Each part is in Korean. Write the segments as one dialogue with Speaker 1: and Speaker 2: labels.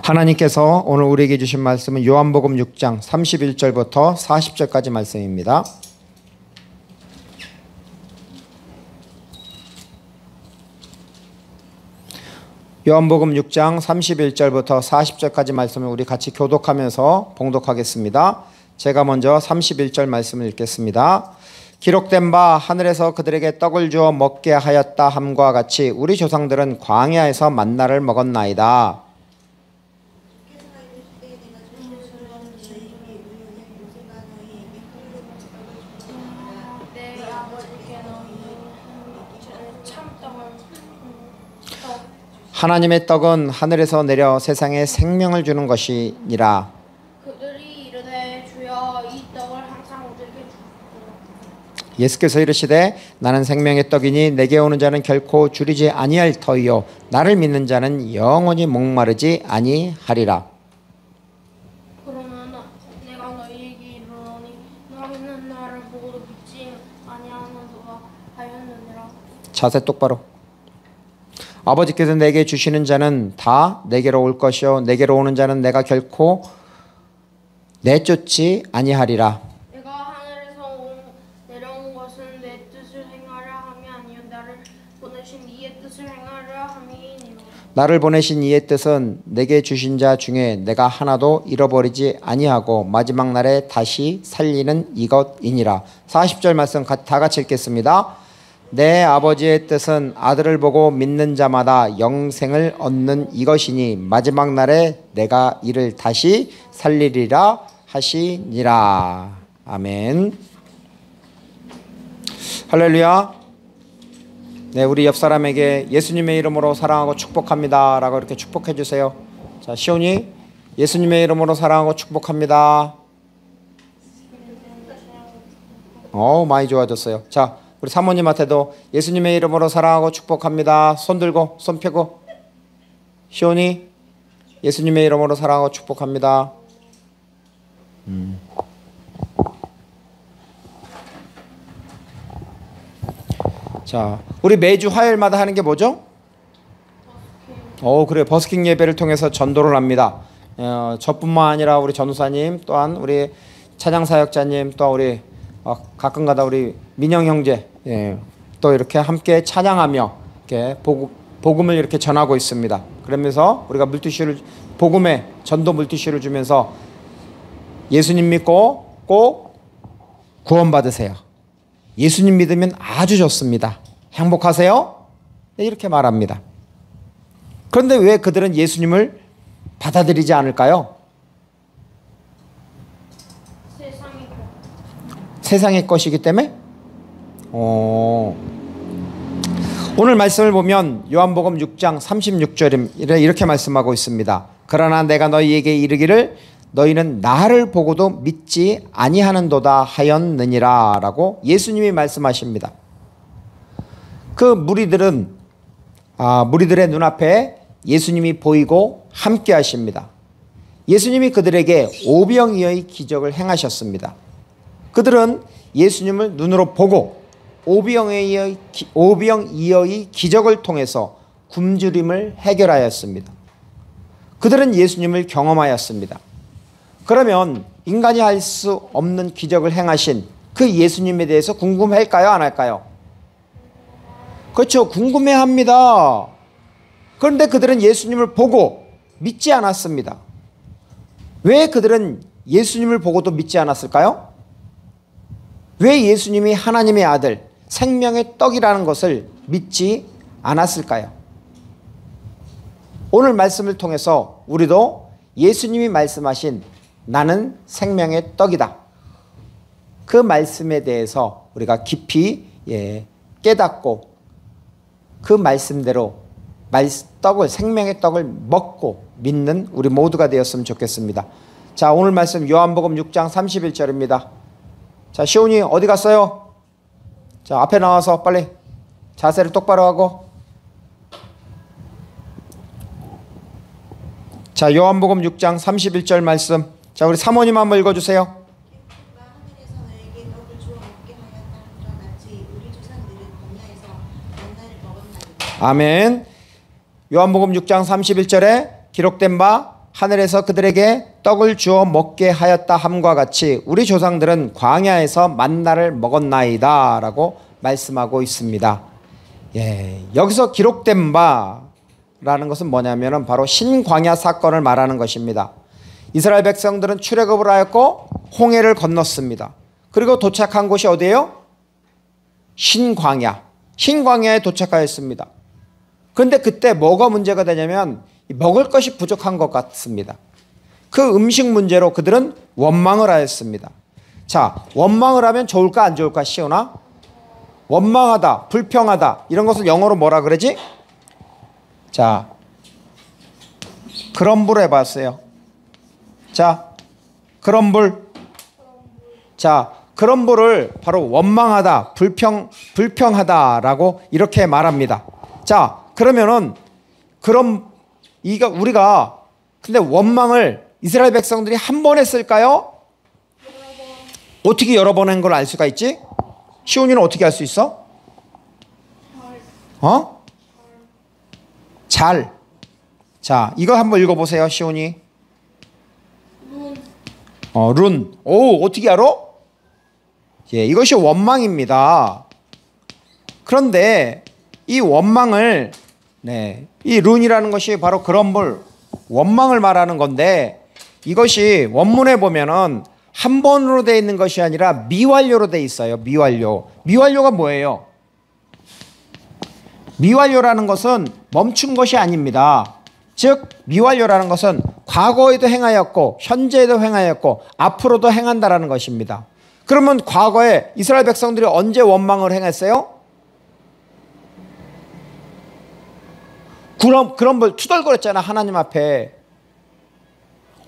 Speaker 1: 하나님께서 오늘 우리에게 주신 말씀은 요한복음 6장 31절부터 40절까지 말씀입니다. 요한복음 6장 31절부터 40절까지 말씀을 우리 같이 교독하면서 봉독하겠습니다. 제가 먼저 31절 말씀을 읽겠습니다. 기록된 바 하늘에서 그들에게 떡을 주어 먹게 하였다 함과 같이 우리 조상들은 광야에서 만나를 먹었나이다. 하나님의 떡은 하늘에서 내려 세상에 생명을 주는 것이니라.
Speaker 2: 그들이 이르되 주여 이 떡을 항상 우리에게 주옵소서.
Speaker 1: 예수께서 이르시되 나는 생명의 떡이니 내게 오는 자는 결코 줄이지 아니할 터이요 나를 믿는 자는 영원히 목마르지 아니하리라.
Speaker 2: 그러나 내가 너희에게 이르노니 너희는 나를 보고도 믿지 아니하는도다 하였느니라.
Speaker 1: 자세 똑바로. 아버지께서 내게 주시는 자는 다 내게로 올 것이요 내게로 오는 자는 내가 결코 내쫓지 아니하리라.
Speaker 2: 내가 하늘에서 내려온 것은 내 뜻을 행하려 함이 아니요 나를 보내신 이의 뜻을 행하려 함이니라.
Speaker 1: 나를 보내신 이의 뜻은 내게 주신 자 중에 내가 하나도 잃어버리지 아니하고 마지막 날에 다시 살리는 이것이니라. 40절 말씀 다 같이 읽겠습니다. 내 아버지의 뜻은 아들을 보고 믿는 자마다 영생을 얻는 이것이니 마지막 날에 내가 이를 다시 살리리라 하시니라. 아멘. 할렐루야. 네, 우리 옆 사람에게 예수님의 이름으로 사랑하고 축복합니다 라고 이렇게 축복해 주세요. 자, 시온이 예수님의 이름으로 사랑하고 축복합니다. 많이 좋아졌어요. 자, 우리 사모님한테도 예수님의 이름으로 사랑하고 축복합니다. 손 들고 손 펴고. 시온이 예수님의 이름으로 사랑하고 축복합니다. 자, 우리 매주 화요일마다 하는 게 뭐죠? 그래, 버스킹 예배를 통해서 전도를 합니다. 저뿐만 아니라 우리 전우사님, 또한 우리 찬양사역자님, 또 우리 가끔가다 우리 민영 형제, 또 이렇게 함께 찬양하며 이렇게 복음을 이렇게 전하고 있습니다. 그러면서 우리가 물티슈를 복음의 전도 물티슈를 주면서 예수님 믿고 꼭 구원받으세요. 예수님 믿으면 아주 좋습니다. 행복하세요? 이렇게 말합니다. 그런데 왜 그들은 예수님을 받아들이지 않을까요? 세상의 것이기 때문에? 오늘 말씀을 보면 요한복음 6장 36절에 이렇게 말씀하고 있습니다. 그러나 내가 너희에게 이르기를 너희는 나를 보고도 믿지 아니하는도다 하였느니라 라고 예수님이 말씀하십니다. 그 무리들은 무리들의 눈앞에 예수님이 보이고 함께 하십니다. 예수님이 그들에게 오병이어의 기적을 행하셨습니다. 그들은 예수님을 눈으로 보고 오병이어의 기적을 통해서 굶주림을 해결하였습니다. 그들은 예수님을 경험하였습니다. 그러면 인간이 할 수 없는 기적을 행하신 그 예수님에 대해서 궁금할까요? 안 할까요? 그렇죠. 궁금해합니다. 그런데 그들은 예수님을 보고 믿지 않았습니다. 왜 그들은 예수님을 보고도 믿지 않았을까요? 왜 예수님이 하나님의 아들, 생명의 떡이라는 것을 믿지 않았을까요? 오늘 말씀을 통해서 우리도 예수님이 말씀하신 나는 생명의 떡이다. 그 말씀에 대해서 우리가 깊이 깨닫고 그 말씀대로 생명의 떡을 먹고 믿는 우리 모두가 되었으면 좋겠습니다. 자, 오늘 말씀 요한복음 6장 31절입니다. 자, 시온이 어디 갔어요? 자, 앞에 나와서 빨리 자세를 똑바로 하고. 자, 요한복음 6장 31절 말씀. 자, 우리 사모님 한번 읽어주세요. 아멘. 요한복음 6장 31절에 기록된 바 하늘에서 그들에게 떡을 주어 먹게 하였다 함과 같이 우리 조상들은 광야에서 만나를 먹었나이다 라고 말씀하고 있습니다. 예, 여기서 기록된 바라는 것은 뭐냐면은 바로 신광야 사건을 말하는 것입니다. 이스라엘 백성들은 출애굽을 하였고 홍해를 건넜습니다. 그리고 도착한 곳이 어디예요? 신광야. 신광야에 도착하였습니다. 그런데 그때 뭐가 문제가 되냐면 먹을 것이 부족한 것 같습니다. 그 음식 문제로 그들은 원망을 하였습니다. 자, 원망을 하면 좋을까 안 좋을까 시오나? 원망하다, 불평하다 이런 것을 영어로 뭐라 그러지? 자, 그럼블 해봤어요. 자, 그럼블. 자, 그럼블을 바로 원망하다, 불평하다라고 이렇게 말합니다. 자, 그러면은 우리가 근데 원망을 이스라엘 백성들이 한 번 했을까요? 어떻게 여러 번 한 걸 알 수가 있지? 시온이는 어떻게 알 수 있어? 잘. 자, 이거 한번 읽어보세요, 시온이. 룬. 오, 어떻게 알아? 예, 이것이 원망입니다. 그런데 이 원망을 이 룬이라는 것이 바로 그럼블 원망을 말하는 건데 이것이 원문에 보면은 한 번으로 되어 있는 것이 아니라 미완료로 되어 있어요. 미완료. 미완료가 뭐예요? 미완료라는 것은 멈춘 것이 아닙니다. 즉 미완료라는 것은 과거에도 행하였고 현재에도 행하였고 앞으로도 행한다라는 것입니다. 그러면 과거에 이스라엘 백성들이 언제 원망을 행했어요? 그럼블 투덜거렸잖아 하나님 앞에.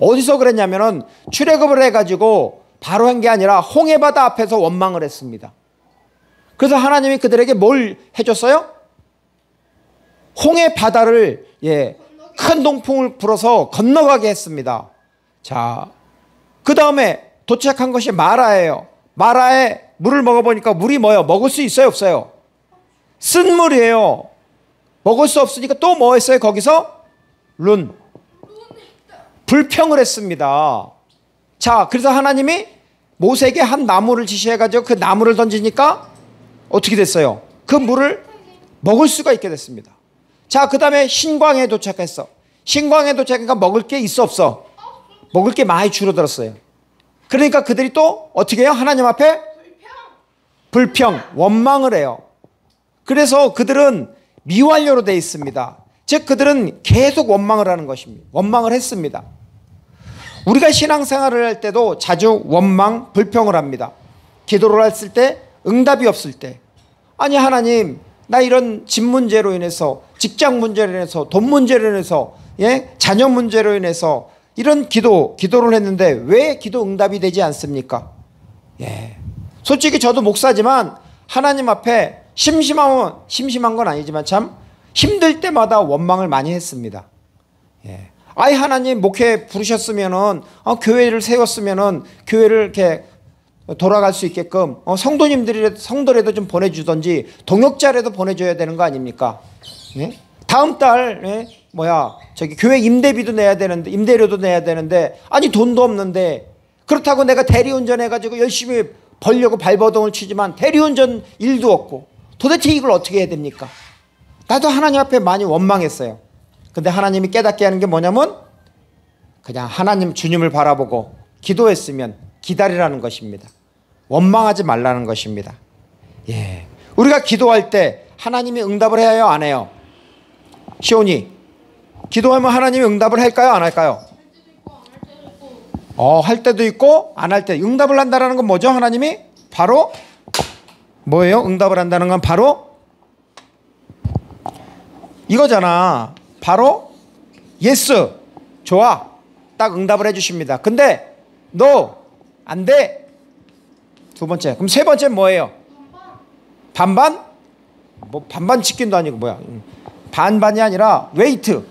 Speaker 1: 어디서 그랬냐면은 출애굽을 해가지고 바로 한 게 아니라 홍해바다 앞에서 원망을 했습니다. 그래서 하나님이 그들에게 뭘 해줬어요? 홍해바다를 큰 동풍을 불어서 건너가게 했습니다. 자, 그 다음에 도착한 것이 마라예요. 마라에 물을 먹어보니까 물이 뭐예요? 먹을 수 있어요 없어요? 쓴 물이에요. 먹을 수 없으니까 또 뭐 했어요? 거기서 룬. 불평을 했습니다. 자, 그래서 하나님이 모세에게 한 나무를 지시해가지고 그 나무를 던지니까 어떻게 됐어요? 그 물을 먹을 수가 있게 됐습니다. 자, 그 다음에 신광야에 도착했어. 신광야에 도착하니까 먹을 게 있어 없어? 먹을 게 많이 줄어들었어요. 그러니까 그들이 또 어떻게 해요? 하나님 앞에 불평, 원망을 해요. 그래서 그들은 미완료로 되어 있습니다. 즉 그들은 계속 원망을 하는 것입니다. 원망을 했습니다. 우리가 신앙생활을 할 때도 자주 원망, 불평을 합니다. 기도를 했을 때 응답이 없을 때, 아니 하나님 나 이런 집 문제로 인해서, 직장 문제로 인해서, 돈 문제로 인해서, 자녀 문제로 인해서 이런 기도를 했는데 왜 기도 응답이 되지 않습니까? 솔직히 저도 목사지만 하나님 앞에 심심한 건 아니지만 참 힘들 때마다 원망을 많이 했습니다. 아이 하나님 목회 부르셨으면은 교회를 세웠으면은 교회를 이렇게 돌아갈 수 있게끔 성도라도 좀 보내주든지 동역자라도 보내줘야 되는 거 아닙니까? 다음 달 저기 교회 임대비도 내야 되는데, 임대료도 내야 되는데, 아니 돈도 없는데, 그렇다고 내가 대리운전 해가지고 열심히 벌려고 발버둥을 치지만 대리운전 일도 없고 도대체 이걸 어떻게 해야 됩니까? 나도 하나님 앞에 많이 원망했어요. 근데 하나님이 깨닫게 하는 게 뭐냐면 그냥 하나님 주님을 바라보고 기도했으면 기다리라는 것입니다. 원망하지 말라는 것입니다. 우리가 기도할 때 하나님이 응답을 해야 해요 안 해요? 시온이 기도하면 하나님이 응답을 할까요 안 할까요? 할 때도 있고 안 할 때. 응답을 한다는 건 뭐죠? 하나님이 바로 뭐예요? 응답을 한다는 건 바로 이거잖아. 바로 예스, 좋아, 딱 응답을 해주십니다. 근데 너 안 돼. 두 번째. 그럼 세 번째 뭐예요? 반반? 뭐 반반 치킨도 아니고 뭐야? 반반이 아니라 웨이트.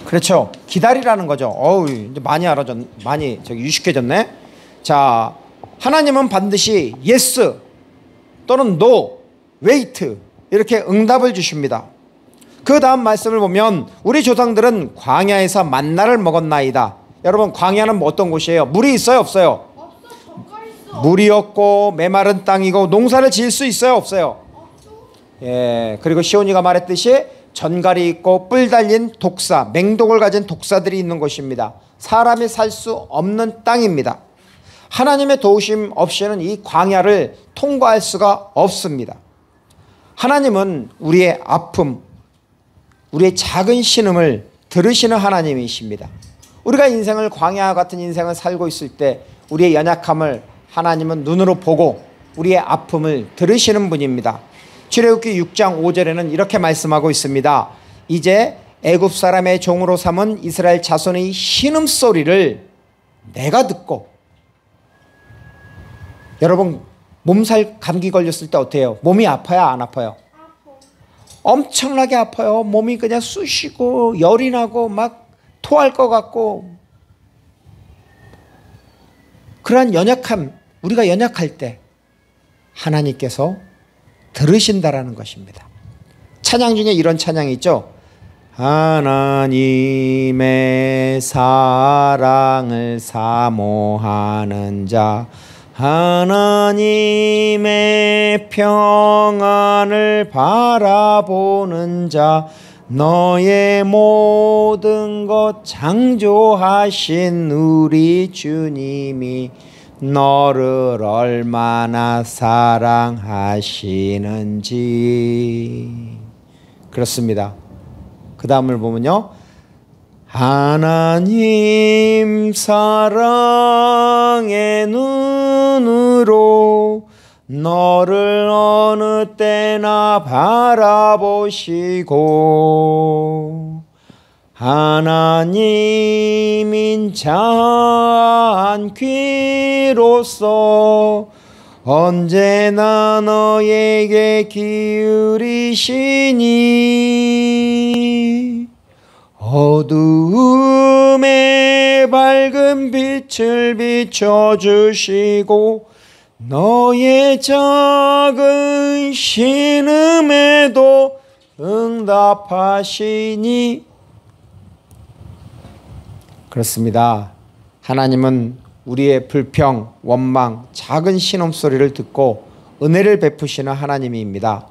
Speaker 1: 그렇죠. 기다리라는 거죠. 이제 많이 유식해졌네. 자, 하나님은 반드시 yes 또는 no, wait 이렇게 응답을 주십니다. 그 다음 말씀을 보면 우리 조상들은 광야에서 만나를 먹었나이다. 여러분, 광야는 뭐 어떤 곳이에요? 물이 있어요, 없어요?
Speaker 2: 없어. 젓갈 있어.
Speaker 1: 물이 없고 메마른 땅이고 농사를 지을 수 있어요, 없어요?
Speaker 2: 없어.
Speaker 1: 예, 그리고 시온이가 말했듯이 전갈이 있고 뿔 달린 독사, 맹독을 가진 독사들이 있는 곳입니다. 사람이 살 수 없는 땅입니다. 하나님의 도우심 없이는 이 광야를 통과할 수가 없습니다. 하나님은 우리의 아픔, 우리의 작은 신음을 들으시는 하나님이십니다. 우리가 인생을 광야 같은 인생을 살고 있을 때 우리의 연약함을 하나님은 눈으로 보고 우리의 아픔을 들으시는 분입니다. 출애굽기 6장 5절에는 이렇게 말씀하고 있습니다. 이제 애굽 사람의 종으로 삼은 이스라엘 자손의 신음소리를 내가 듣고. 여러분, 몸살 감기 걸렸을 때 어때요? 몸이 아파요, 안 아파요?
Speaker 2: 아파.
Speaker 1: 엄청나게 아파요. 몸이 그냥 쑤시고 열이 나고 막 토할 것 같고. 그러한 연약함, 우리가 연약할 때 하나님께서 들으신다라는 것입니다. 찬양 중에 이런 찬양이 있죠. 하나님의 사랑을 사모하는 자, 하나님의 평안을 바라보는 자, 너의 모든 것 창조하신 우리 주님이 너를 얼마나 사랑하시는지. 그렇습니다. 그 다음을 보면요, 하나님 사랑의 눈으로 너를 어느 때나 바라보시고 하나님 인자한 귀로서 언제나 너에게 기울이시니 어두움에 밝은 빛을 비춰주시고 너의 작은 신음에도 응답하시니. 그렇습니다. 하나님은 우리의 불평, 원망, 작은 신음소리를 듣고 은혜를 베푸시는 하나님입니다.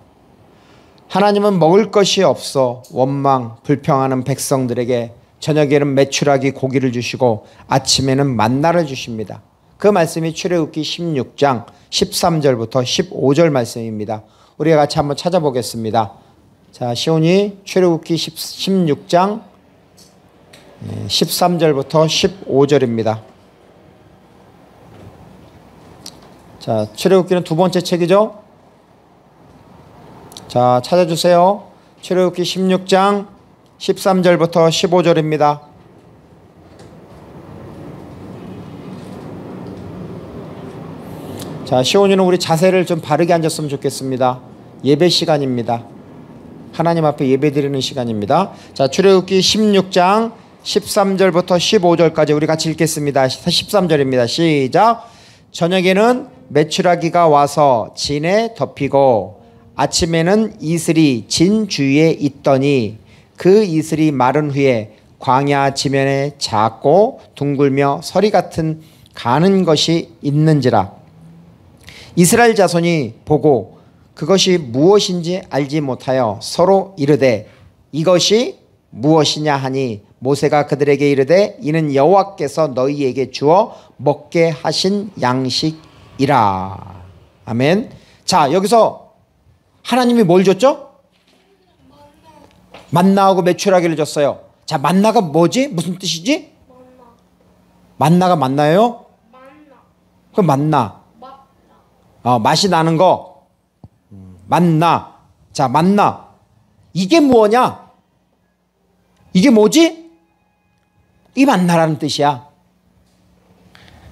Speaker 1: 하나님은 먹을 것이 없어 원망, 불평하는 백성들에게 저녁에는 메추라기 고기를 주시고 아침에는 만나를 주십니다. 그 말씀이 출애굽기 16장 13절부터 15절 말씀입니다. 우리가 같이 한번 찾아보겠습니다. 자, 시온이 출애굽기 16장 13절부터 15절입니다. 자, 출애굽기는 두 번째 책이죠. 자, 찾아주세요. 출애굽기 16장 13절부터 15절입니다. 자, 시온이는 우리 자세를 좀 바르게 앉았으면 좋겠습니다. 예배 시간입니다. 하나님 앞에 예배 드리는 시간입니다. 자, 출애굽기 16장 13절부터 15절까지 우리 같이 읽겠습니다. 13절입니다. 시작. 저녁에는 메추라기가 와서 진에 덮이고 아침에는 이슬이 진 주위에 있더니 그 이슬이 마른 후에 광야 지면에 작고 둥글며 서리 같은 가는 것이 있는지라. 이스라엘 자손이 보고 그것이 무엇인지 알지 못하여 서로 이르되 이것이 무엇이냐 하니 모세가 그들에게 이르되 이는 여호와께서 너희에게 주어 먹게 하신 양식이라. 아멘. 자, 여기서 하나님이 뭘 줬죠? 만나하고 메추라기를 줬어요. 자, 만나가 뭐지? 무슨 뜻이지? 만나가 만나요? 그 만나. 맛이 나는 거. 만나. 자, 만나. 이게 뭐냐? 이게 뭐지? 이 만나라는 뜻이야.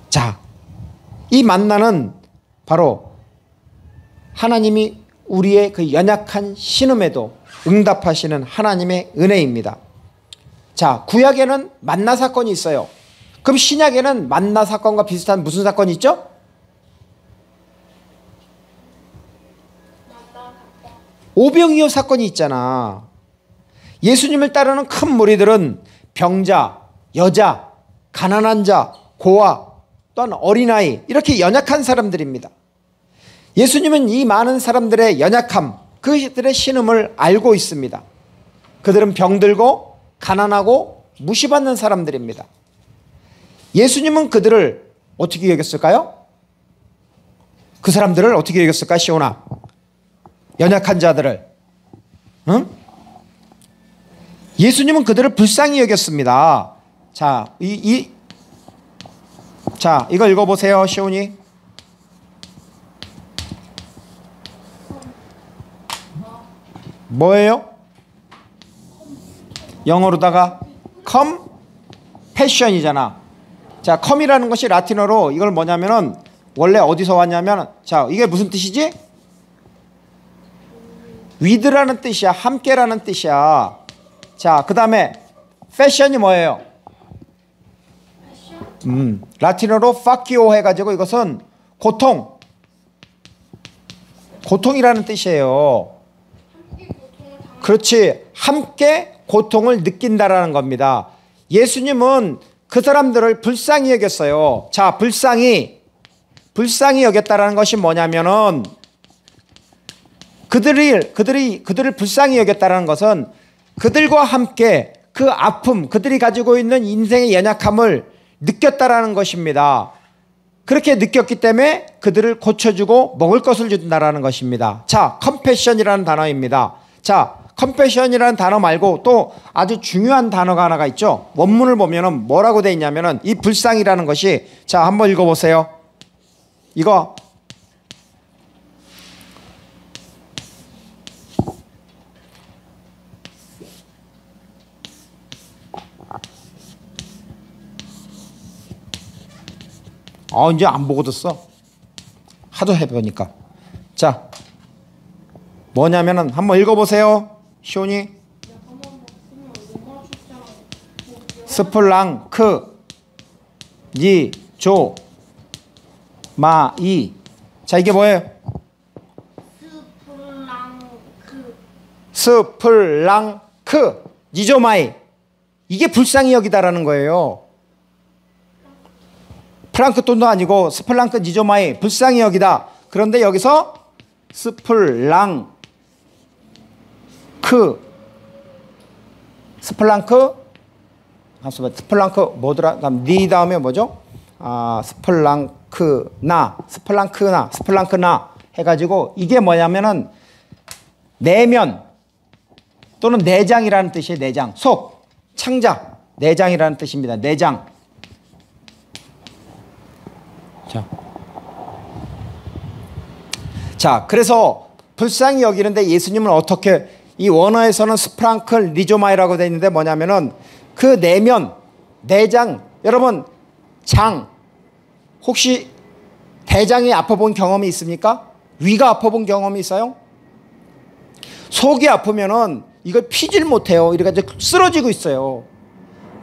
Speaker 1: 자, 이 만나는 바로 하나님이 우리의 그 연약한 신음에도 응답하시는 하나님의 은혜입니다. 자, 구약에는 만나 사건이 있어요. 그럼 신약에는 만나 사건과 비슷한 무슨 사건이 있죠? 오병이어 사건이 있잖아. 예수님을 따르는 큰 무리들은 병자, 여자, 가난한 자, 고아, 또한 어린아이, 이렇게 연약한 사람들입니다. 예수님은 이 많은 사람들의 연약함, 그들의 신음을 알고 있습니다. 그들은 병들고 가난하고 무시받는 사람들입니다. 예수님은 그들을 어떻게 여겼을까요? 그 사람들을 어떻게 여겼을까, 시온아? 연약한 자들을. 응? 예수님은 그들을 불쌍히 여겼습니다. 자, 자, 이거 읽어보세요, 시온이. 뭐예요? 영어로다가 compassion이잖아. 자, come이라는 것이 라틴어로 이걸 뭐냐면은 원래 어디서 왔냐면, 자, 이게 무슨 뜻이지? with라는 뜻이야. 함께라는 뜻이야. 자, 그 다음에 fashion이 뭐예요? 라틴어로 faccio 해가지고 이것은 고통이라는 뜻이에요. 그렇지. 함께 고통을 느낀다라는 겁니다. 예수님은 그 사람들을 불쌍히 여겼어요. 자, 불쌍히 여겼다라는 것이 뭐냐면은 그들을 불쌍히 여겼다라는 것은 그들과 함께 그 아픔, 그들이 가지고 있는 인생의 연약함을 느꼈다라는 것입니다. 그렇게 느꼈기 때문에 그들을 고쳐주고 먹을 것을 준다라는 것입니다. 자, 컴패션이라는 단어입니다. 자, 컴패션이라는 단어 말고 또 아주 중요한 단어가 하나가 있죠. 원문을 보면은 뭐라고 돼 있냐면은 이 불쌍이라는 것이, 자, 한번 읽어보세요. 이거 이제 안 보고도 써. 하도 해보니까. 자, 뭐냐면은 한번 읽어보세요, 시온이. 스플랑크 니조 마이. 자, 이게 뭐예요? 스플랑크 니조마이. 이게 불쌍히 여기다라는 거예요. 플랑크톤도 아니고 스플랑크 니조마이, 불쌍히 여기다. 그런데 여기서 스플랑크 뭐더라? 니 다음에 뭐죠? 스플랑크나 해가지고 이게 뭐냐면은 내면 또는 내장이라는 뜻이에요. 내장, 속, 창자, 내장이라는 뜻입니다. 내장. 자, 그래서 불쌍히 여기는데 예수님은 어떻게, 이 원어에서는 스프랑클 리조마이라고 되어 있는데 뭐냐면은 그 내면, 내장, 여러분 장, 혹시 대장이 아파본 경험이 있습니까? 위가 아파본 경험이 있어요? 속이 아프면은 이걸 피질 못해요. 이렇게 쓰러지고 있어요.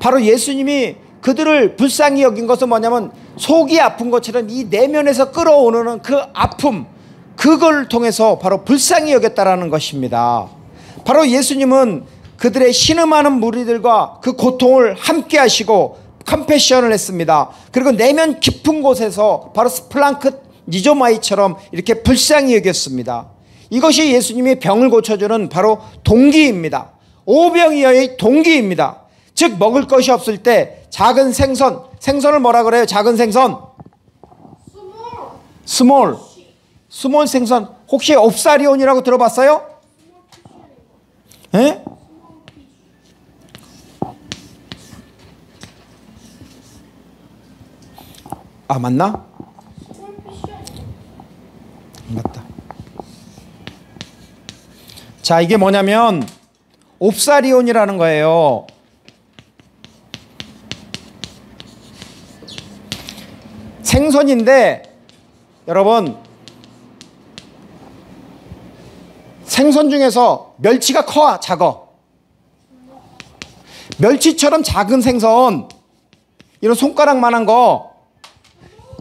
Speaker 1: 바로 예수님이 그들을 불쌍히 여긴 것은 뭐냐면 속이 아픈 것처럼 이 내면에서 끌어오는 그 아픔, 그걸 통해서 바로 불쌍히 여겼다라는 것입니다. 바로 예수님은 그들의 신음하는 무리들과 그 고통을 함께 하시고 컴패션을 했습니다. 그리고 내면 깊은 곳에서 바로 스플랑크 니조마이처럼 이렇게 불쌍히 여겼습니다. 이것이 예수님이 병을 고쳐주는 바로 동기입니다. 오병이어의 동기입니다. 즉 먹을 것이 없을 때 작은 생선을 뭐라 그래요? 작은 생선. 스몰 생선. 혹시 옵사리온이라고 들어봤어요? 예? 아, 맞나? 맞다. 자, 이게 뭐냐면 옵사리온이라는 거예요. 생선인데 여러분, 생선 중에서 멸치가 커, 작아? 멸치처럼 작은 생선, 이런 손가락만한 거,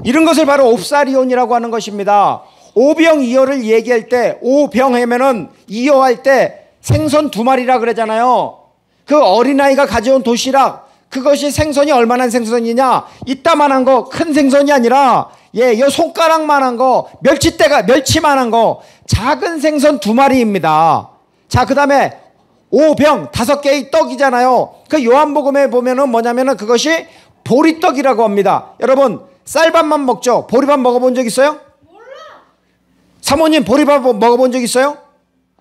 Speaker 1: 이런 것을 바로 옵사리온이라고 하는 것입니다. 오병이어를 얘기할 때, 오병 하면은 이어할 때 생선 두 마리라 그러잖아요. 그 어린아이가 가져온 도시락, 그것이 생선이 얼마나 생선이냐? 이따만한 거, 큰 생선이 아니라 요 손가락만한 거, 멸치만한 거, 작은 생선 2마리입니다. 자, 그 다음에 5병 5개의 떡이잖아요. 그 요한복음에 보면은 뭐냐면은 그것이 보리떡이라고 합니다. 여러분, 쌀밥만 먹죠? 보리밥 먹어본 적 있어요? 몰라. 사모님, 보리밥 먹어본 적 있어요?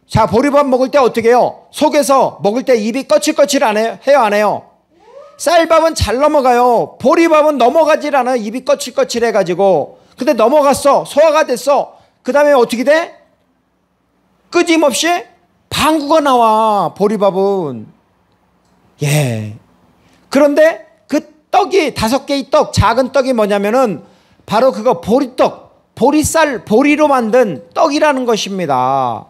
Speaker 1: 자, 보리밥 먹을 때 어떻게 해요? 속에서 먹을 때 입이 거칠거칠 안 해요? 해요, 안 해요? 쌀밥은 잘 넘어가요. 보리밥은 넘어가질 않아요. 입이 거칠거칠해가지고. 근데 넘어갔어. 소화가 됐어. 그 다음에 어떻게 돼? 끄짐없이 방구가 나와, 보리밥은. 예. 그런데 그 떡이 5개의 떡, 작은 떡이 뭐냐면은 바로 그거 보리떡, 보리쌀, 보리로 만든 떡이라는 것입니다.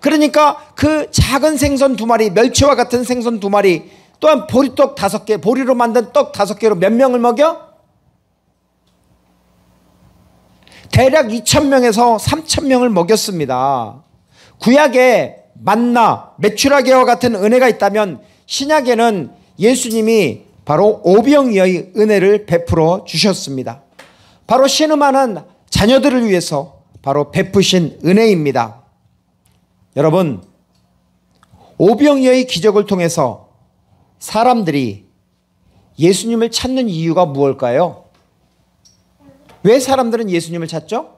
Speaker 1: 그러니까 그 작은 생선 2마리, 멸치와 같은 생선 2마리, 또한 보리떡 5개, 보리로 만든 떡 5개로 몇 명을 먹여? 대략 2,000명에서 3,000명을 먹였습니다. 구약에 만나, 메추라기와 같은 은혜가 있다면 신약에는 예수님이 바로 오병이어의 은혜를 베풀어 주셨습니다. 바로 신음하는 자녀들을 위해서 바로 베푸신 은혜입니다. 여러분, 오병이어의 기적을 통해서 사람들이 예수님을 찾는 이유가 무엇일까요? 왜 사람들은 예수님을 찾죠?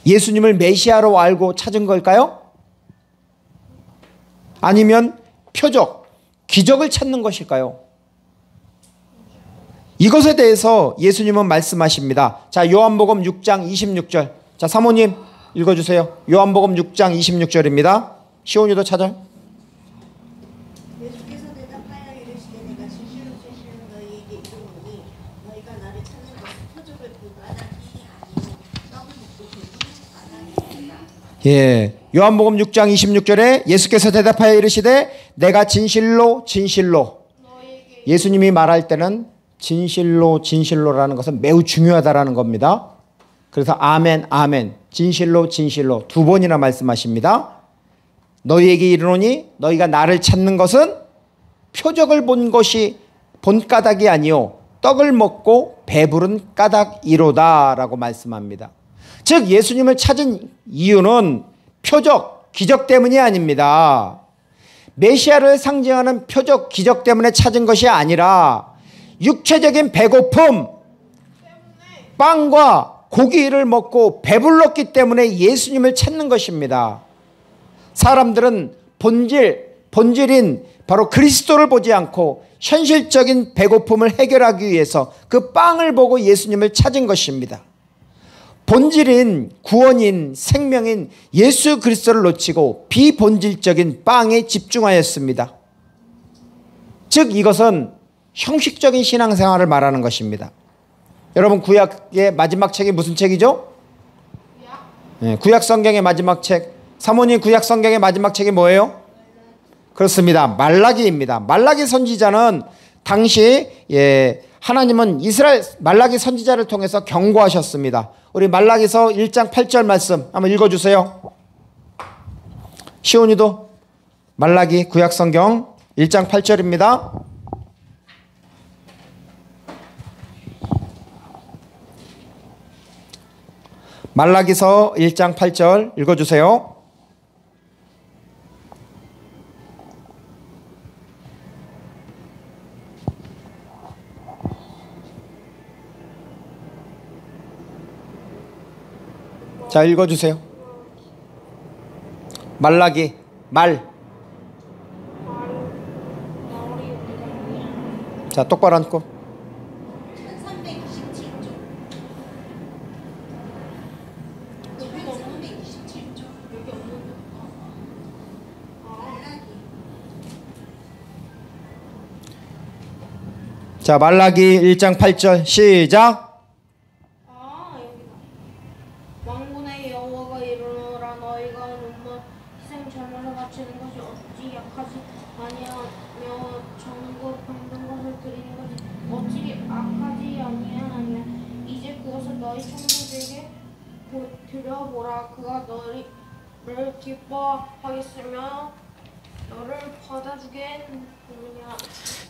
Speaker 1: 예수님을 메시아로 알고 찾은 걸까요? 아니면 표적, 기적을 찾는 것일까요? 이것에 대해서 예수님은 말씀하십니다. 자, 요한복음 6장 26절. 자, 사모님 읽어주세요. 요한복음 6장 26절입니다. 시온이도 찾아.
Speaker 3: 예수께서 대답하여 이르시되 내가 진실로 너희에게 이르노니 너희가 나를 찾는 것은 표적을 보고 하나님이 아니요 떡을 먹고 배부르지 않아니라.
Speaker 1: 예, 요한복음 6장 26절에 예수께서 대답하여 이르시되 내가 진실로 예수님이 말할 때는 진실로라는 것은 매우 중요하다라는 겁니다. 그래서 아멘 진실로 2번이나 말씀하십니다. 너희에게 이르노니 너희가 나를 찾는 것은 표적을 본 것이 본 까닭이 아니요 떡을 먹고 배부른 까닭이로다 라고 말씀합니다. 즉 예수님을 찾은 이유는 표적, 기적 때문이 아닙니다. 메시아를 상징하는 표적, 기적 때문에 찾은 것이 아니라 육체적인 배고픔, 빵과 고기를 먹고 배불렀기 때문에 예수님을 찾는 것입니다. 사람들은 본질인 바로 그리스도를 보지 않고 현실적인 배고픔을 해결하기 위해서 그 빵을 보고 예수님을 찾은 것입니다. 본질인 구원인 생명인 예수 그리스도를 놓치고 비본질적인 빵에 집중하였습니다. 즉 이것은 형식적인 신앙생활을 말하는 것입니다. 여러분 구약의 마지막 책이 무슨 책이죠? 네, 구약 성경의 마지막 책. 사모님 구약 성경의 마지막 책이 뭐예요? 그렇습니다. 말라기입니다. 말라기 선지자는 당시 하나님은 이스라엘 말라기 선지자를 통해서 경고하셨습니다. 우리 말라기서 1장 8절 말씀 한번 읽어주세요. 시온이도 말라기 구약 성경 1장 8절입니다. 말라기서 1장 8절 읽어주세요. 자, 읽어주세요. 말라기, 자, 똑바로 앉고.
Speaker 3: 1327조. 여기가 327조. 여기 없는데. 말라기.
Speaker 1: 자, 말라기 1장 8절 시작.
Speaker 2: 왕군의 여호와가 이르노라 너희가 눈물 희생 제물을 바치는 것이 어찌 약하지 아니하며 정국 병든 것을 드리는 것이 어찌 악하지 아니하느냐 이제 그것을 너희 천부에게 드려보라 그가 너희를 기뻐하겠으며 너를 받아주겠느냐.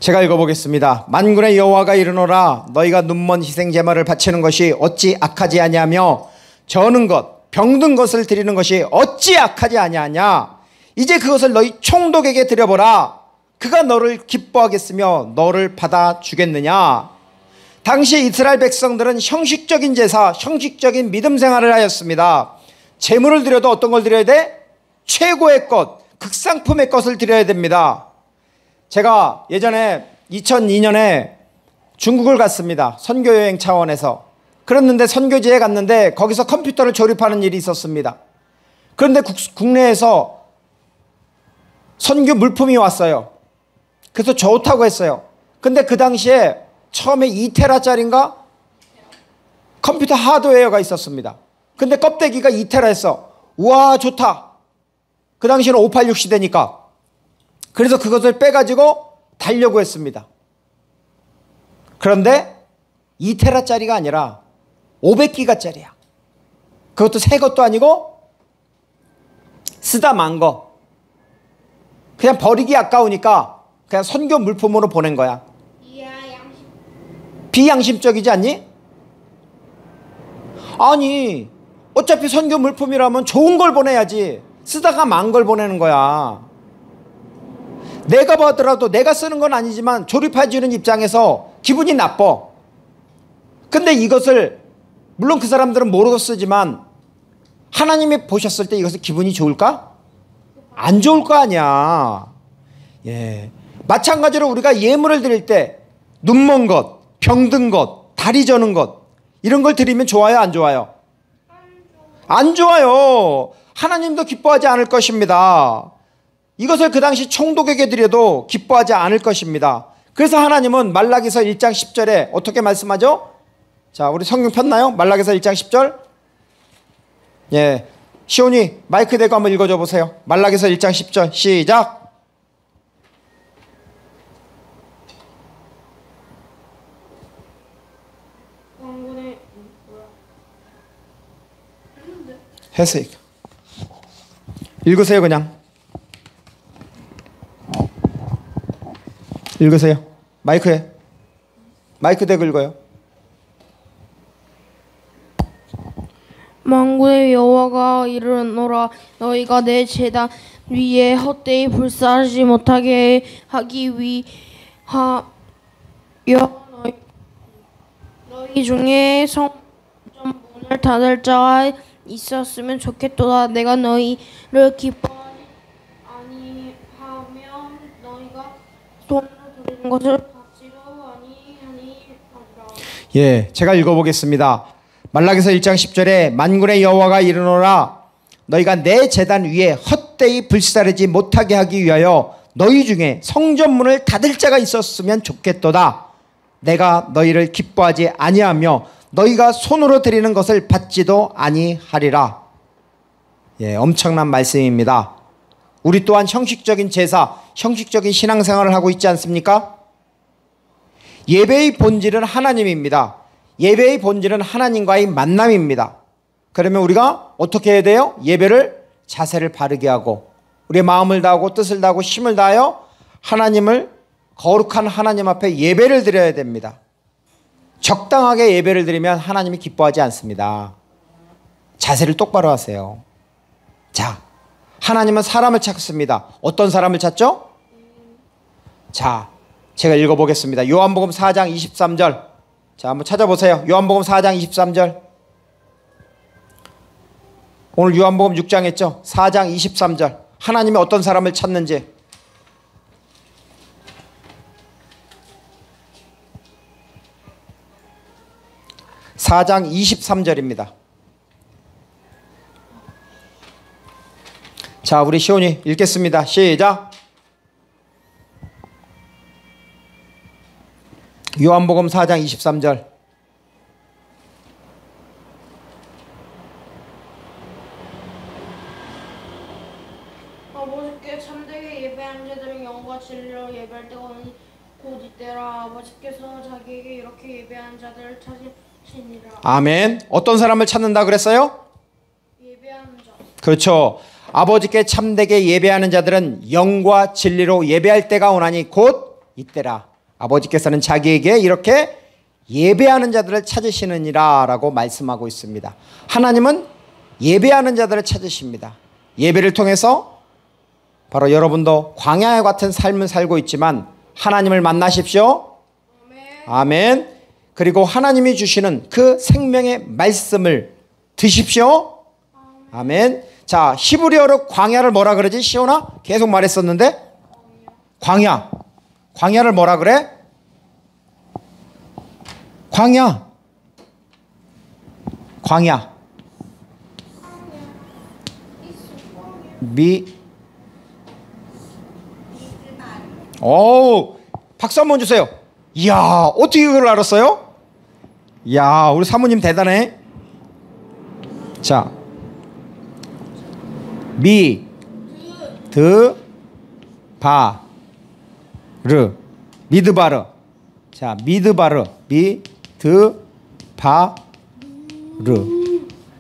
Speaker 1: 제가 읽어보겠습니다. 만군의 여호와가 이르노라 너희가 눈먼 희생 제물을 바치는 것이 어찌 악하지 아니하며 저는 것 병든 것을 드리는 것이 어찌 악하지 아니하냐. 이제 그것을 너희 총독에게 드려보라. 그가 너를 기뻐하겠으며 너를 받아주겠느냐. 당시 이스라엘 백성들은 형식적인 제사, 형식적인 믿음 생활을 하였습니다. 제물을 드려도 어떤 걸 드려야 돼? 최고의 것, 극상품의 것을 드려야 됩니다. 제가 예전에 2002년에 중국을 갔습니다. 선교여행 차원에서. 그랬는데 선교지에 갔는데 거기서 컴퓨터를 조립하는 일이 있었습니다. 그런데 국내에서 선교 물품이 왔어요. 그래서 좋다고 했어요. 근데 그 당시에 처음에 2테라짜리인가 컴퓨터 하드웨어가 있었습니다. 근데 껍데기가 2테라였어. 우와 좋다. 그 당시에는 586 시대니까. 그래서 그것을 빼가지고 달려고 했습니다. 그런데 2테라짜리가 아니라 500기가짜리야. 그것도 새 것도 아니고 쓰다 만 거. 그냥 버리기 아까우니까 그냥 선교 물품으로 보낸 거야.
Speaker 2: 이야 양심.
Speaker 1: 비양심적이지 않니? 아니 어차피 선교 물품이라면 좋은 걸 보내야지. 쓰다가 만 걸 보내는 거야. 내가 받더라도 내가 쓰는 건 아니지만 조립해주는 입장에서 기분이 나빠. 근데 이것을 물론 그 사람들은 모르고 쓰지만 하나님이 보셨을 때 이것을 기분이 좋을까? 안 좋을 거 아니야. 예. 마찬가지로 우리가 예물을 드릴 때 눈먼 것, 병든 것, 다리 저는 것 이런 걸 드리면 좋아요, 안 좋아요? 안 좋아요. 하나님도 기뻐하지 않을 것입니다. 이것을 그 당시 총독에게 드려도 기뻐하지 않을 것입니다. 그래서 하나님은 말라기서 1장 10절에 어떻게 말씀하죠? 자, 우리 성경 폈나요? 말라기서 1장 10절. 예, 시온이 마이크 대고 한번 읽어줘 보세요. 말라기서 1장 10절 시작.
Speaker 2: 왕군의 뭐야? 했는데.
Speaker 1: 했어요. 읽으세요 그냥. 읽으세요. 마이크에. 마이크 대고 읽어요.
Speaker 2: 만군의 여호와가 이르노라 너희가 내 제단 위에 헛되이 불사르지 못하게 하기 위하여 너희 중에 성전 문을 닫을 자가 있었으면 좋겠도다. 내가 너희를 기뻐하지 아니하면 너희가 돈으로 드리는 것을 받지도 아니하니라.
Speaker 1: 예, 제가 읽어보겠습니다. 말라기서 1장 10절에 만군의 여호와가 이르노라 너희가 내 제단 위에 헛되이 불사르지 못하게 하기 위하여 너희 중에 성전문을 닫을 자가 있었으면 좋겠도다. 내가 너희를 기뻐하지 아니하며 너희가 손으로 드리는 것을 받지도 아니하리라. 예, 엄청난 말씀입니다. 우리 또한 형식적인 제사, 형식적인 신앙생활을 하고 있지 않습니까? 예배의 본질은 하나님입니다. 예배의 본질은 하나님과의 만남입니다. 그러면 우리가 어떻게 해야 돼요? 예배를 자세를 바르게 하고 우리의 마음을 다하고 뜻을 다하고 힘을 다하여 하나님을 거룩한 하나님 앞에 예배를 드려야 됩니다. 적당하게 예배를 드리면 하나님이 기뻐하지 않습니다. 자세를 똑바로 하세요. 자, 하나님은 사람을 찾습니다. 어떤 사람을 찾죠? 자, 제가 읽어보겠습니다. 요한복음 4장 23절. 자, 한번 찾아보세요. 요한복음 4장 23절. 오늘 요한복음 6장 했죠? 4장 23절. 하나님이 어떤 사람을 찾는지. (4장 23절입니다) 자, 우리 시온이 읽겠습니다. 시작. 요한복음 4장 23절.
Speaker 2: 아버지께 참되게 예배한 자들은 영과 진리로 예배할 때가 오니 곧 이때라. 아버지께서 자기에게 이렇게 예배한 자들을 찾으시니라.
Speaker 1: 아멘. 어떤 사람을 찾는다 그랬어요?
Speaker 2: 예배하는 자.
Speaker 1: 그렇죠. 아버지께 참되게 예배하는 자들은 영과 진리로 예배할 때가 오나니 곧 이때라. 아버지께서는 자기에게 이렇게 예배하는 자들을 찾으시느니라 라고 말씀하고 있습니다. 하나님은 예배하는 자들을 찾으십니다. 예배를 통해서 바로 여러분도 광야 같은 삶을 살고 있지만 하나님을 만나십시오. 아멘. 그리고 하나님이 주시는 그 생명의 말씀을 드십시오. 아멘. 자, 히브리어로 광야를 뭐라 그러지? 시온아? 계속 말했었는데 광야. 광야를 뭐라 그래? 광야. 광야. 오, 박수 한번 주세요. 이야, 어떻게 그걸 알았어요? 이야, 우리 사모님 대단해. 자, 미드바르. 자, 미드바르.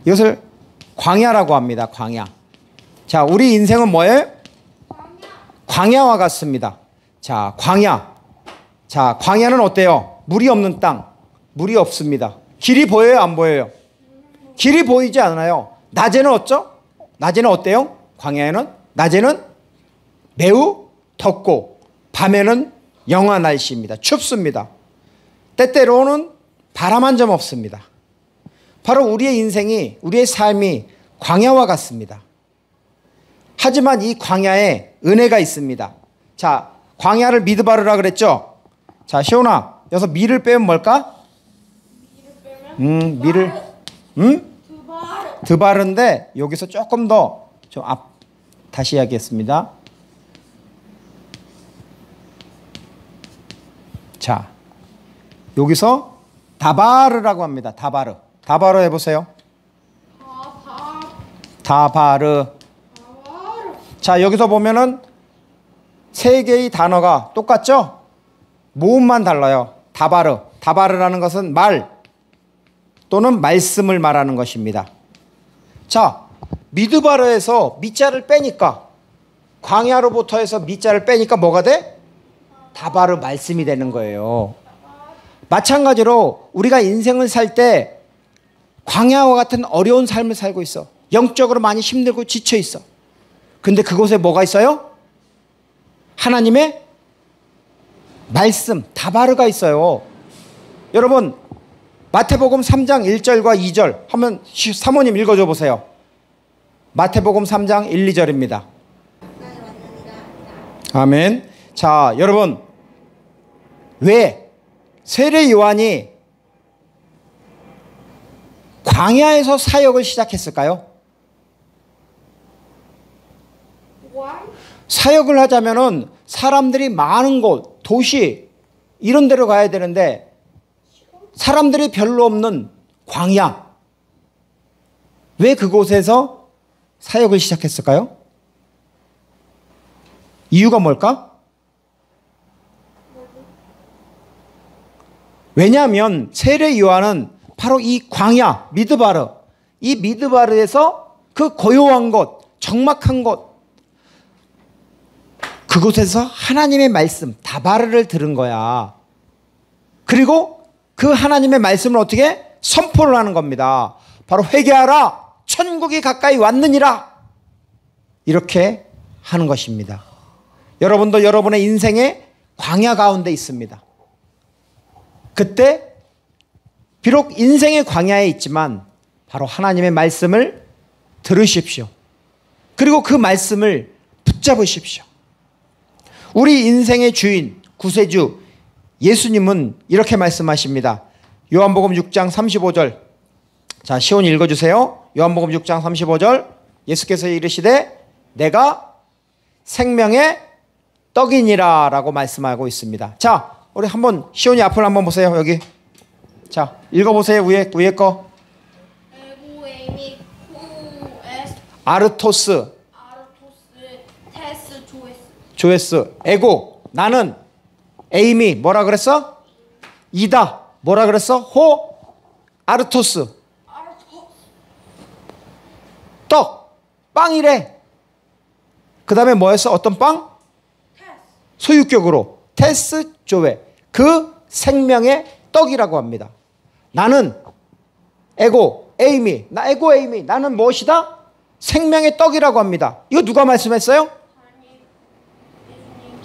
Speaker 1: 이것을 광야라고 합니다. 광야. 자, 우리 인생은 뭐예요? 광야와 같습니다. 자, 광야. 자, 광야는 어때요? 물이 없는 땅. 물이 없습니다. 길이 보여요? 안 보여요? 길이 보이지 않아요. 낮에는 어쩌? 낮에는 어때요? 광야에는? 낮에는 매우 덥고 밤에는 영하 날씨입니다. 춥습니다. 때때로는 바람 한 점 없습니다. 바로 우리의 인생이, 우리의 삶이 광야와 같습니다. 하지만 이 광야에 은혜가 있습니다. 자, 광야를 미드바르라 그랬죠? 자, 시온아, 여기서 미를 빼면 뭘까? 드바르인데 여기서 조금 더 좀 다시 이야기했습니다. 자, 여기서 다바르라고 합니다. 다바르. 다바르 해보세요. 다바르. 자, 여기서 보면은 세 개의 단어가 똑같죠? 모음만 달라요. 다바르. 다바르라는 것은 말 또는 말씀을 말하는 것입니다. 자, 미드바르에서 미자를 빼니까, 광야로부터 해서 미자를 빼니까 뭐가 돼? 다바르 말씀이 되는 거예요. 마찬가지로 우리가 인생을 살 때 광야와 같은 어려운 삶을 살고 있어. 영적으로 많이 힘들고 지쳐 있어. 근데 그곳에 뭐가 있어요? 하나님의 말씀, 다바르가 있어요. 여러분, 마태복음 3장 1절과 2절 한번 사모님 읽어줘 보세요. 마태복음 3장 1, 2절입니다. 아멘. 자, 여러분, 왜 세례 요한이 광야에서 사역을 시작했을까요? 사역을 하자면은 사람들이 많은 곳, 도시 이런 데로 가야 되는데 사람들이 별로 없는 광야. 왜 그곳에서 사역을 시작했을까요? 이유가 뭘까? 왜냐하면 세례 요한은 바로 이 광야, 미드바르, 이 미드바르에서 그 고요한 곳, 적막한 곳, 그곳에서 하나님의 말씀, 다바르를 들은 거야. 그리고 그 하나님의 말씀을 어떻게 선포를 하는 겁니다. 바로 회개하라, 천국이 가까이 왔느니라, 이렇게 하는 것입니다. 여러분도 여러분의 인생의 광야 가운데 있습니다. 그때 비록 인생의 광야에 있지만 바로 하나님의 말씀을 들으십시오. 그리고 그 말씀을 붙잡으십시오. 우리 인생의 주인, 구세주 예수님은 이렇게 말씀하십니다. 요한복음 6장 35절. 자, 시온이 읽어주세요. 요한복음 6장 35절. 예수께서 이르시되 내가 생명의 떡이니라 라고 말씀하고 있습니다. 자, 우리 한번 시온이 앞을 한번 보세요. 여기. 자, 읽어보세요. 위에 거. 아르토스,
Speaker 2: 테스,
Speaker 1: 조에스. 에고, 나는. 에이미, 뭐라 그랬어? 이다, 뭐라 그랬어? 호, 아르토스. 떡, 빵이래. 그 다음에 뭐였어? 어떤 빵? 소유격으로 테스 조에 그 생명의 떡이라고 합니다. 나는 에고 에이미, 나는 무엇이다? 생명의 떡이라고 합니다. 이거 누가 말씀했어요?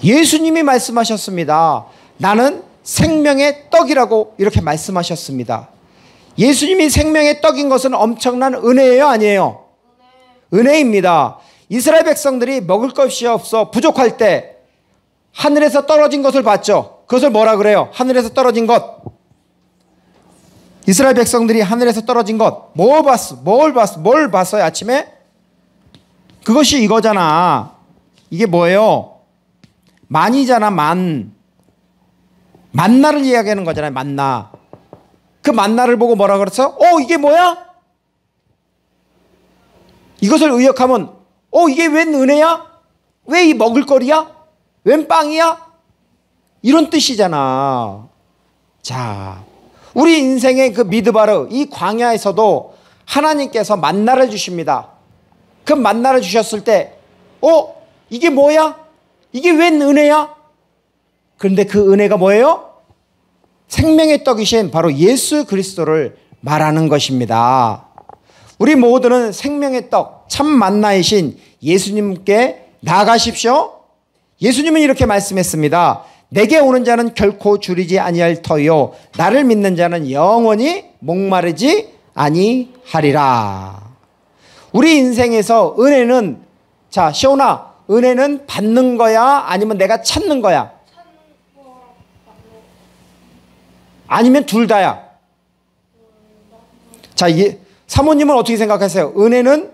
Speaker 1: 예수님이 말씀하셨습니다. 나는 생명의 떡이라고 이렇게 말씀하셨습니다. 예수님이 생명의 떡인 것은 엄청난 은혜예요, 아니에요? 은혜입니다. 이스라엘 백성들이 먹을 것이 없어 부족할 때 하늘에서 떨어진 것을 봤죠. 그것을 뭐라 그래요? 하늘에서 떨어진 것. 이스라엘 백성들이 하늘에서 떨어진 것. 뭘 봤어요, 아침에? 그것이 이거잖아. 이게 뭐예요? 만이잖아, 만나를 이야기하는 거잖아요, 만나. 그 만나를 보고 뭐라 그랬어? 이게 뭐야? 이것을 의역하면 이게 웬 은혜야? 왜 이 먹을거리야? 웬 빵이야? 이런 뜻이잖아. 자, 우리 인생의 그 미드바르 이 광야에서도 하나님께서 만나를 주십니다. 그 만나를 주셨을 때 이게 뭐야? 이게 웬 은혜야? 그런데 그 은혜가 뭐예요? 생명의 떡이신 바로 예수 그리스도를 말하는 것입니다. 우리 모두는 생명의 떡, 참 만나이신 예수님께 나아가십시오. 예수님은 이렇게 말씀했습니다. 내게 오는 자는 결코 줄이지 아니할 터요 나를 믿는 자는 영원히 목마르지 아니하리라. 우리 인생에서 은혜는, 자 시온아, 은혜는 받는 거야 아니면 내가 찾는 거야? 아니면 둘 다야? 자, 사모님은 어떻게 생각하세요? 은혜는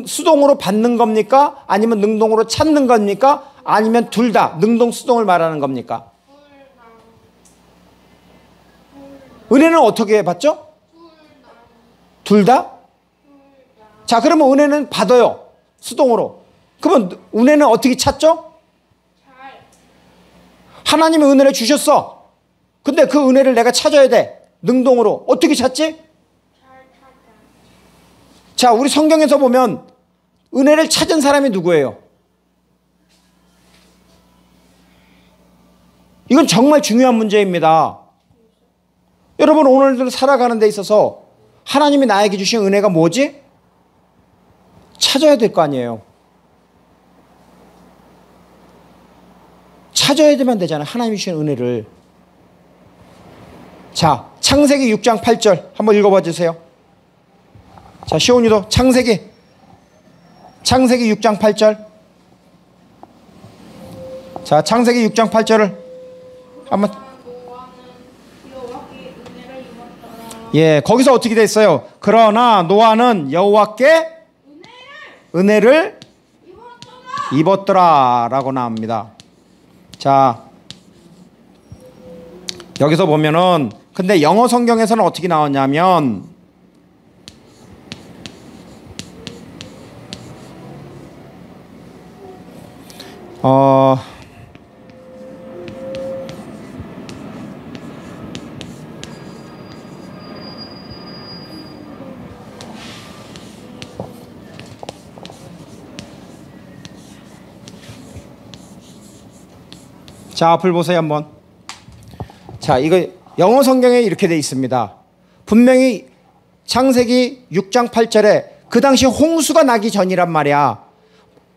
Speaker 1: 수동으로 받는 겁니까? 아니면 능동으로 찾는 겁니까? 아니면 둘 다 능동 수동을 말하는 겁니까? 은혜는 어떻게 받죠? 둘 다? 자, 그러면 은혜는 받아요, 수동으로. 그러면 은혜는 어떻게 찾죠? 하나님이 은혜를 주셨어. 근데 그 은혜를 내가 찾아야 돼. 능동으로. 어떻게 찾지? 자, 우리 성경에서 보면 은혜를 찾은 사람이 누구예요? 이건 정말 중요한 문제입니다. 여러분, 오늘들 살아가는 데 있어서 하나님이 나에게 주신 은혜가 뭐지? 찾아야 될 거 아니에요. 찾아야 되면 되잖아요, 하나님이 주신 은혜를. 자, 창세기 6장 8절 한번 읽어봐 주세요. 자, 시온이도 창세기 6장 8절. 자, 창세기 6장 8절을 한번. 예, 거기서 어떻게 돼 있어요? 그러나 노아는 여호와께 은혜를 입었더라 라고 나옵니다. 자, 여기서 보면은, 근데 영어 성경에서는 어떻게 나왔냐면 자, 앞을 보세요 한번. 자, 이거 영어 성경에 이렇게 돼 있습니다. 분명히 창세기 6장 8절에 그 당시 홍수가 나기 전이란 말이야.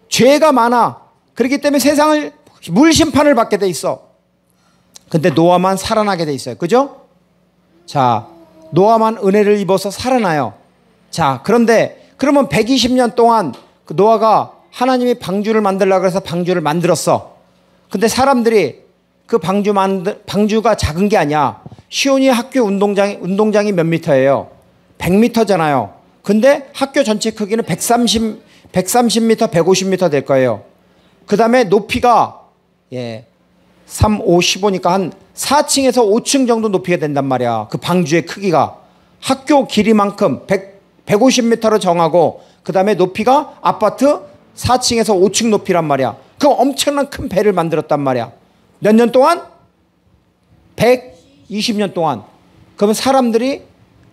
Speaker 1: 죄가 많아. 그렇기 때문에 세상을 물 심판을 받게 돼 있어. 근데 노아만 살아나게 돼 있어요. 그죠? 자, 노아만 은혜를 입어서 살아나요. 자, 그런데 그러면 120년 동안 그 노아가 하나님이 방주를 만들려고 해서 방주를 만들었어. 근데 사람들이 그 방주가 작은 게 아니야. 시온이 학교 운동장이 몇 미터예요? 100미터잖아요. 근데 학교 전체 크기는 130m, 150m 될 거예요. 그 다음에 높이가 3, 5, 15니까 한 4층에서 5층 정도 높이가 된단 말이야. 그 방주의 크기가. 학교 길이만큼 150m로 정하고 그 다음에 높이가 아파트 4층에서 5층 높이란 말이야. 그 엄청난 큰 배를 만들었단 말이야. 몇 년 동안? 120년 동안. 그러면 사람들이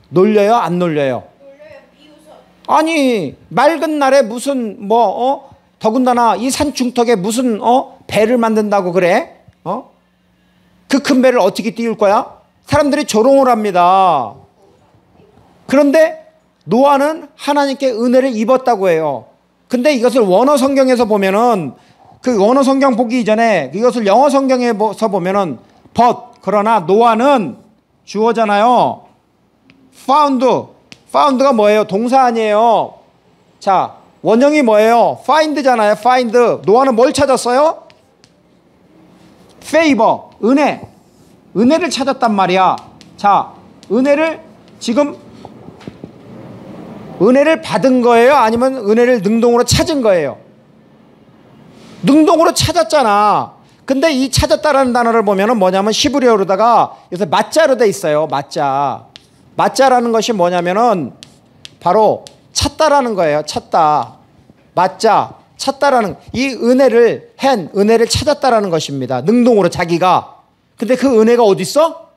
Speaker 1: 놀려요, 안 놀려요? 아니, 맑은 날에 무슨 더군다나 이 산 중턱에 무슨 배를 만든다고 그래? 그 큰 배를 어떻게 띄울 거야? 사람들이 조롱을 합니다. 그런데 노아는 하나님께 은혜를 입었다고 해요. 근데 이것을 원어 성경에서 보면은, 그 원어 성경 보기 이전에 이것을 영어 성경에서 보면은 but, 그러나 노아는 주어잖아요. found가 뭐예요? 동사 아니에요. 자, 원형이 뭐예요? find잖아요. find. 노아는 뭘 찾았어요? favor, 은혜를 찾았단 말이야. 자, 은혜를 받은 거예요? 아니면 은혜를 능동으로 찾은 거예요? 능동으로 찾았잖아. 근데 이 찾았다라는 단어를 보면은 뭐냐면 히브리어로다가 여기서 맞자로 돼 있어요. 맞자라는 것이 뭐냐면은 바로 찾다라는 거예요. 찾다. 맞자. 찾다라는, 이 은혜를 찾았다라는 것입니다. 능동으로 자기가. 근데 그 은혜가 어디 있어?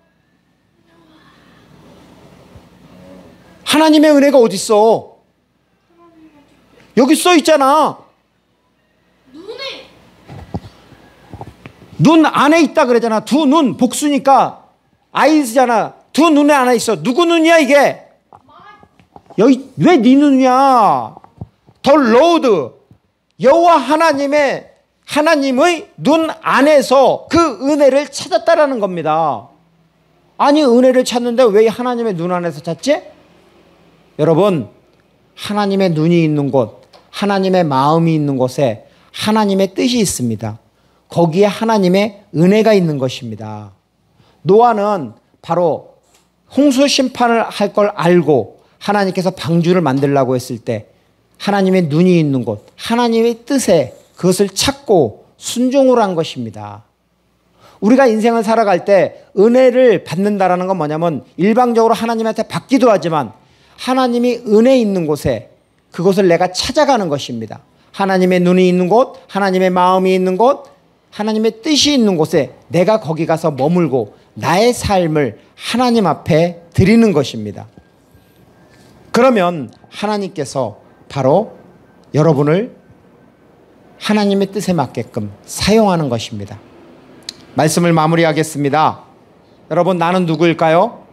Speaker 1: 하나님의 은혜가 어디 있어? 여기 써 있잖아. 눈 안에 있다 그러잖아. 두 눈, 복수니까 아이즈잖아. 두 눈에 안에 있어. 누구 눈이야 이게? 여기 왜 네 눈이야? 더 로드, 여호와 하나님의 눈 안에서 그 은혜를 찾았다라는 겁니다. 아니, 은혜를 찾는데 왜 하나님의 눈 안에서 찾지? 여러분, 하나님의 눈이 있는 곳, 하나님의 마음이 있는 곳에 하나님의 뜻이 있습니다. 거기에 하나님의 은혜가 있는 것입니다. 노아는 바로 홍수 심판을 할 걸 알고 하나님께서 방주를 만들라고 했을 때 하나님의 눈이 있는 곳, 하나님의 뜻에 그것을 찾고 순종을 한 것입니다. 우리가 인생을 살아갈 때 은혜를 받는다라는 건 뭐냐면 일방적으로 하나님한테 받기도 하지만 하나님이 은혜 있는 곳에 그곳을 내가 찾아가는 것입니다. 하나님의 눈이 있는 곳, 하나님의 마음이 있는 곳, 하나님의 뜻이 있는 곳에 내가 거기 가서 머물고 나의 삶을 하나님 앞에 드리는 것입니다. 그러면 하나님께서 바로 여러분을 하나님의 뜻에 맞게끔 사용하는 것입니다. 말씀을 마무리하겠습니다. 여러분, 나는 누구일까요?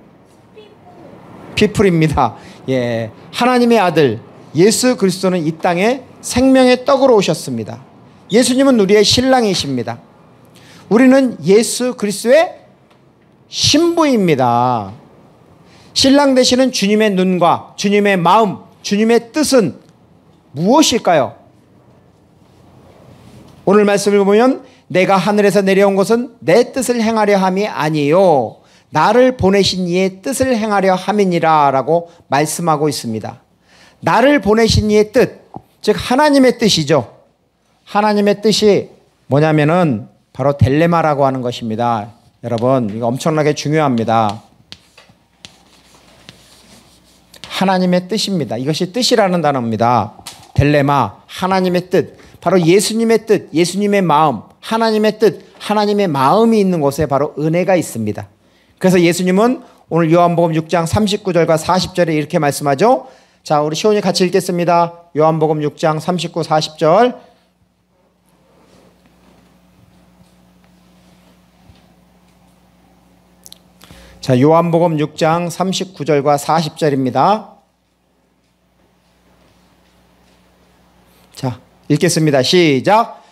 Speaker 1: 피플입니다. 예, 하나님의 아들 예수 그리스도는 이 땅에 생명의 떡으로 오셨습니다. 예수님은 우리의 신랑이십니다. 우리는 예수 그리스도의 신부입니다. 신랑 되시는 주님의 눈과 주님의 마음, 주님의 뜻은 무엇일까요? 오늘 말씀을 보면 내가 하늘에서 내려온 것은 내 뜻을 행하려 함이 아니요 나를 보내신 이의 뜻을 행하려 함이니라 라고 말씀하고 있습니다. 나를 보내신 이의 뜻, 즉 하나님의 뜻이죠. 하나님의 뜻이 뭐냐면은 바로 델레마라고 하는 것입니다. 여러분, 이거 엄청나게 중요합니다. 하나님의 뜻입니다. 이것이 뜻이라는 단어입니다. 델레마, 하나님의 뜻, 바로 예수님의 뜻, 예수님의 마음, 하나님의 뜻, 하나님의 마음이 있는 곳에 바로 은혜가 있습니다. 그래서 예수님은 오늘 요한복음 6장 39절과 40절에 이렇게 말씀하죠. 자, 우리 시온이 같이 읽겠습니다. 요한복음 6장 39, 40절. 자, 요한복음 6장 39절과 40절입니다. 자, 읽겠습니다. 시작.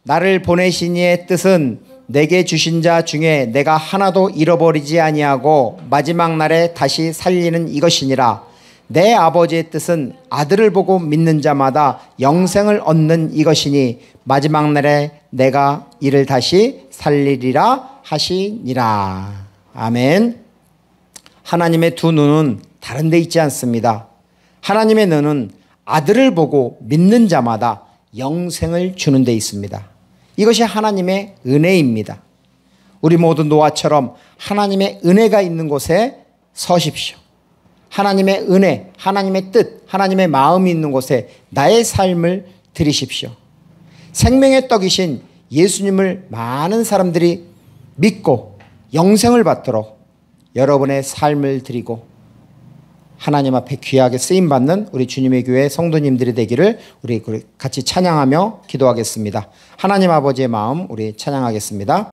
Speaker 1: 나를 보내신 이의 뜻은 내게 주신 자 중에 내가 하나도 잃어버리지 아니하고 마지막 날에 다시 살리는 이것이니라. 내 아버지의 뜻은 아들을 보고 믿는 자마다 영생을 얻는 이것이니 마지막 날에 내가 이를 다시 살리리라 하시니라. 아멘. 하나님의 두 눈은 다른 데 있지 않습니다. 하나님의 눈은 아들을 보고 믿는 자마다 영생을 주는 데 있습니다. 이것이 하나님의 은혜입니다. 우리 모두 노아처럼 하나님의 은혜가 있는 곳에 서십시오. 하나님의 은혜, 하나님의 뜻, 하나님의 마음이 있는 곳에 나의 삶을 드리십시오. 생명의 떡이신 예수님을 많은 사람들이 믿고 영생을 받도록 여러분의 삶을 드리고 하나님 앞에 귀하게 쓰임 받는 우리 주님의 교회 성도님들이 되기를 우리 같이 찬양하며 기도하겠습니다. 하나님 아버지의 마음 우리 찬양하겠습니다.